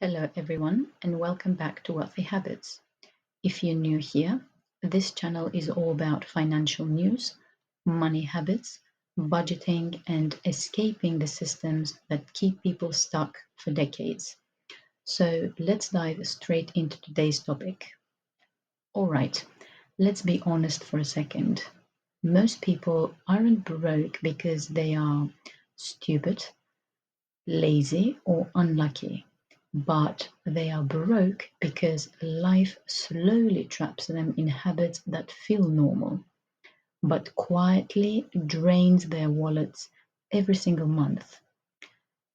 Hello, everyone, and welcome back to Wealthy Habits. If you're new here, this channel is all about financial news, money habits, budgeting, and escaping the systems that keep people stuck for decades. So let's dive straight into today's topic. All right, let's be honest for a second. Most people aren't broke because they are stupid, lazy, or unlucky, but they are broke because life slowly traps them in habits that feel normal, but quietly drains their wallets every single month.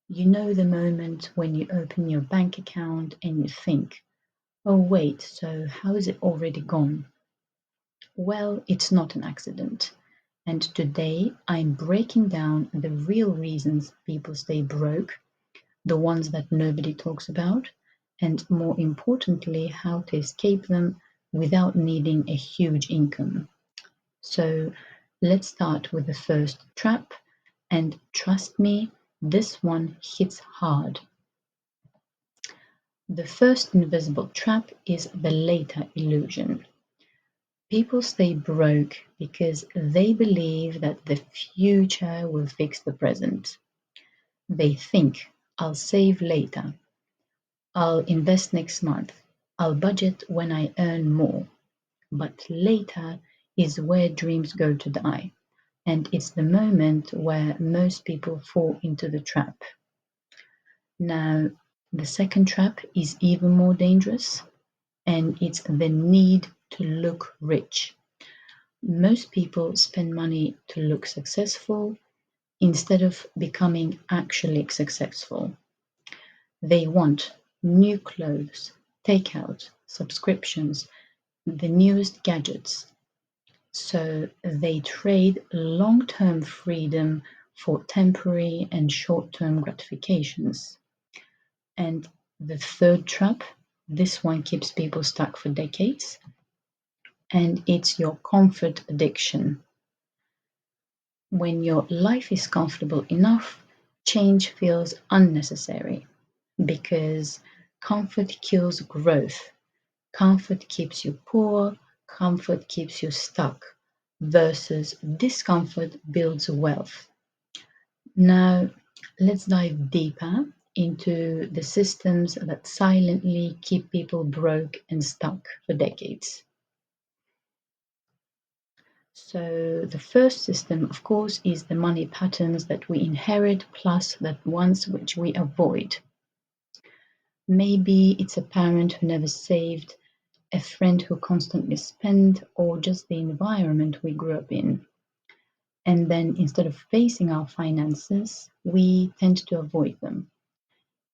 You know the moment when you open your bank account and you think, oh, wait, so how is it already gone? Well, it's not an accident. And today I'm breaking down the real reasons people stay broke, the ones that nobody talks about, and more importantly, how to escape them without needing a huge income. So let's start with the first trap, and trust me, this one hits hard. The first invisible trap is the later illusion. People stay broke because they believe that the future will fix the present. They think, I'll save later, I'll invest next month. I'll budget when I earn more. But later is where dreams go to die. And it's the moment where most people fall into the trap. Now, the second trap is even more dangerous, and it's the need to look rich. Most people spend money to look successful instead of becoming actually successful. They want new clothes, takeout, subscriptions, the newest gadgets. So they trade long-term freedom for temporary and short-term gratifications. And the third trap, this one keeps people stuck for decades, and it's your comfort addiction. When your life is comfortable enough, change feels unnecessary because comfort kills growth. Comfort keeps you poor, comfort keeps you stuck, versus discomfort builds wealth. Now, let's dive deeper into the systems that silently keep people broke and stuck for decades. So, the first system, of course, is the money patterns that we inherit, plus that ones which we avoid. Maybe it's a parent who never saved, a friend who constantly spent, or just the environment we grew up in. And then instead of facing our finances, we tend to avoid them.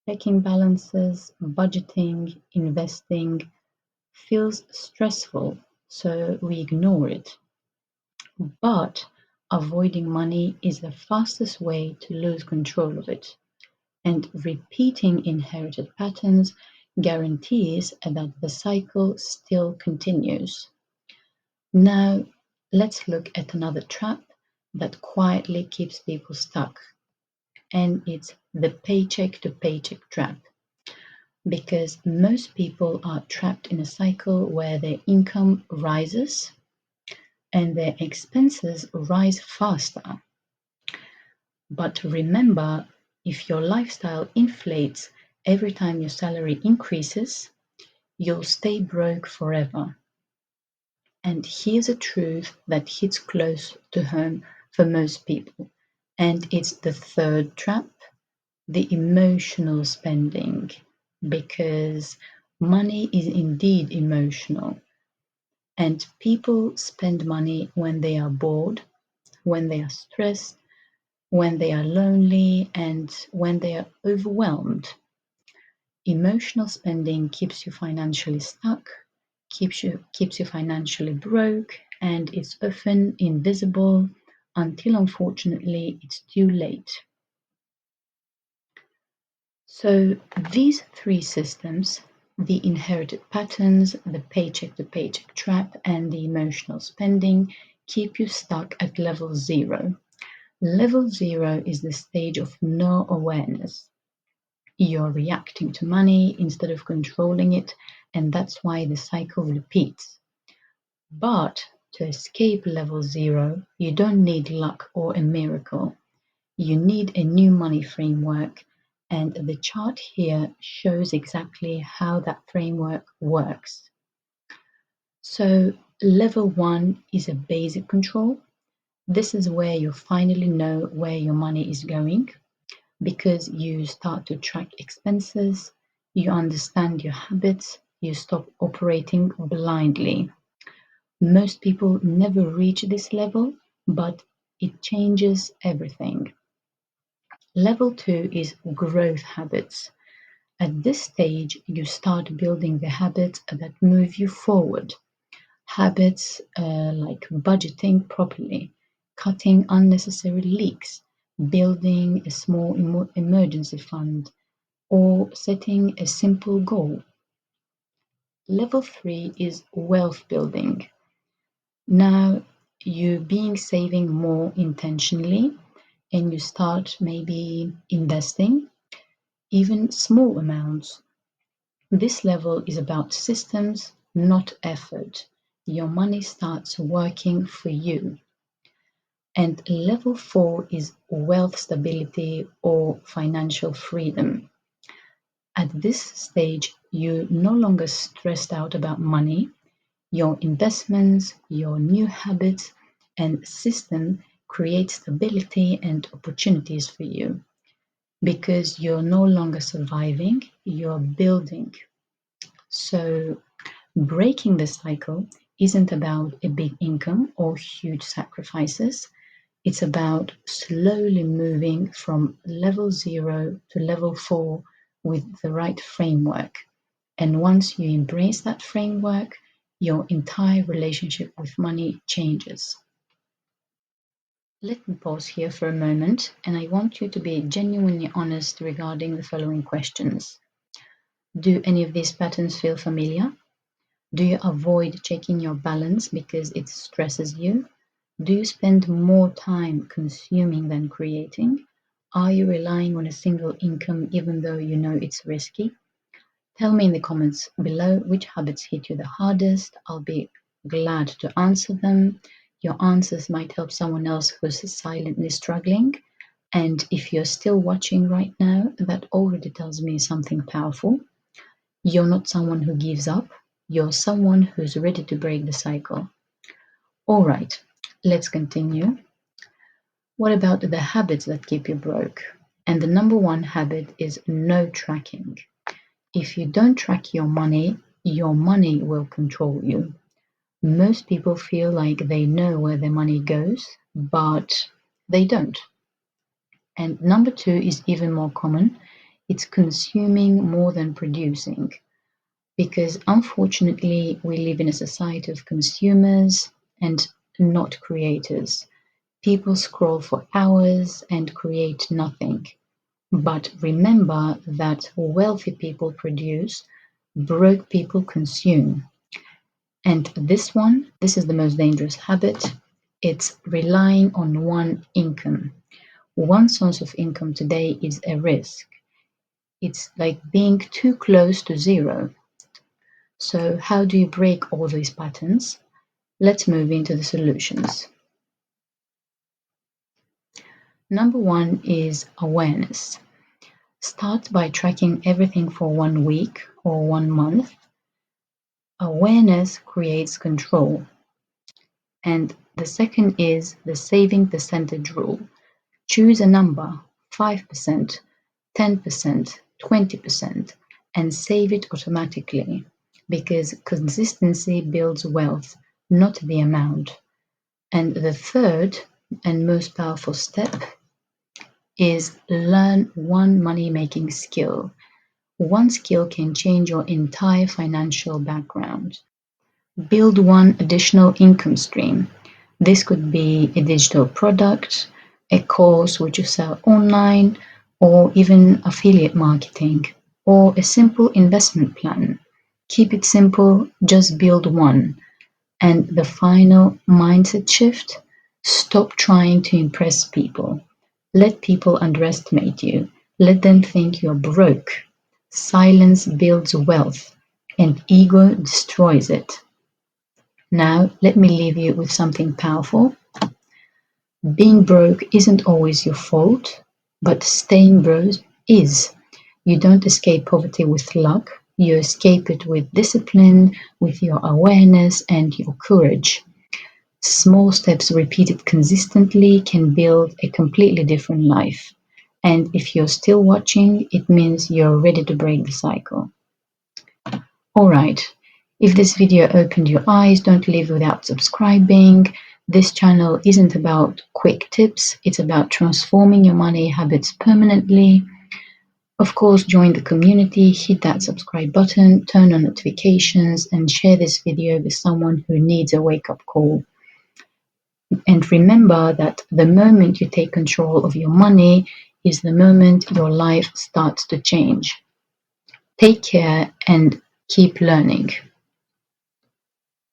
Checking balances, budgeting, investing feels stressful, so we ignore it. But avoiding money is the fastest way to lose control of it. And repeating inherited patterns guarantees that the cycle still continues. Now, let's look at another trap that quietly keeps people stuck, and it's the paycheck to paycheck trap. Because most people are trapped in a cycle where their income rises and their expenses rise faster. But remember, if your lifestyle inflates every time your salary increases, you'll stay broke forever. And here's a truth that hits close to home for most people, and it's the third trap, the emotional spending, because money is indeed emotional, and people spend money when they are bored, when they are stressed, when they are lonely, and when they are overwhelmed. Emotional spending keeps you financially stuck, keeps you financially broke, and it's often invisible until unfortunately it's too late. So these three systems, the inherited patterns, the paycheck to paycheck trap, and the emotional spending, keep you stuck at level zero. Level zero is the stage of no awareness. You're reacting to money instead of controlling it, and that's why the cycle repeats. But to escape level zero, you don't need luck or a miracle. You need a new money framework, and the chart here shows exactly how that framework works. So, level one is a basic control. This is where you finally know where your money is going because you start to track expenses, you understand your habits, you stop operating blindly. Most people never reach this level, but it changes everything. Level two is growth habits. At this stage, you start building the habits that move you forward. Habits like budgeting properly, cutting unnecessary leaks, building a small emergency fund, or setting a simple goal. Level three is wealth building. Now you being saving more intentionally and you start maybe investing even small amounts. This level is about systems, not effort. Your money starts working for you. And level four is wealth stability or financial freedom. At this stage, you're no longer stressed out about money. Your investments, your new habits, and system create stability and opportunities for you because you're no longer surviving, you're building. So, breaking the cycle isn't about a big income or huge sacrifices. It's about slowly moving from level zero to level four with the right framework. And once you embrace that framework, your entire relationship with money changes. Let me pause here for a moment, and I want you to be genuinely honest regarding the following questions. Do any of these patterns feel familiar? Do you avoid checking your balance because it stresses you? Do you spend more time consuming than creating? Are you relying on a single income even though you know it's risky? Tell me in the comments below which habits hit you the hardest. I'll be glad to answer them. Your answers might help someone else who's silently struggling. And if you're still watching right now, that already tells me something powerful. You're not someone who gives up, you're someone who's ready to break the cycle. All right, let's continue. What about the habits that keep you broke? And the number one habit is no tracking. If you don't track your money will control you. Most people feel like they know where their money goes, but they don't. And number two is even more common. It's consuming more than producing. Because unfortunately, we live in a society of consumers and not creators. People scroll for hours and create nothing. But remember that wealthy people produce, broke people consume. And this is the most dangerous habit. It's relying on one income. One source of income today is a risk. It's like being too close to zero. So, how do you break all these patterns? Let's move into the solutions. Number one is awareness. Start by tracking everything for 1 week or 1 month. Awareness creates control. And the second is the saving percentage rule. Choose a number, 5%, 10%, 20%, and save it automatically because consistency builds wealth, not the amount. And the third and most powerful step is learn one money making skill. One skill can change your entire financial background. Build one additional income stream. This could be a digital product, a course which you sell online, or even affiliate marketing, or a simple investment plan. Keep it simple, just build one. And the final mindset shift, stop trying to impress people. Let people underestimate you. Let them think you're broke. Silence builds wealth, and ego destroys it. Now, let me leave you with something powerful. Being broke isn't always your fault, but staying broke is. You don't escape poverty with luck, you escape it with discipline, with your awareness, and your courage. Small steps repeated consistently can build a completely different life. And if you're still watching, it means you're ready to break the cycle. Alright, if this video opened your eyes, don't leave without subscribing. This channel isn't about quick tips, it's about transforming your money habits permanently. Of course, join the community, hit that subscribe button, turn on notifications, and share this video with someone who needs a wake-up call. And remember that the moment you take control of your money is the moment your life starts to change. Take care and keep learning.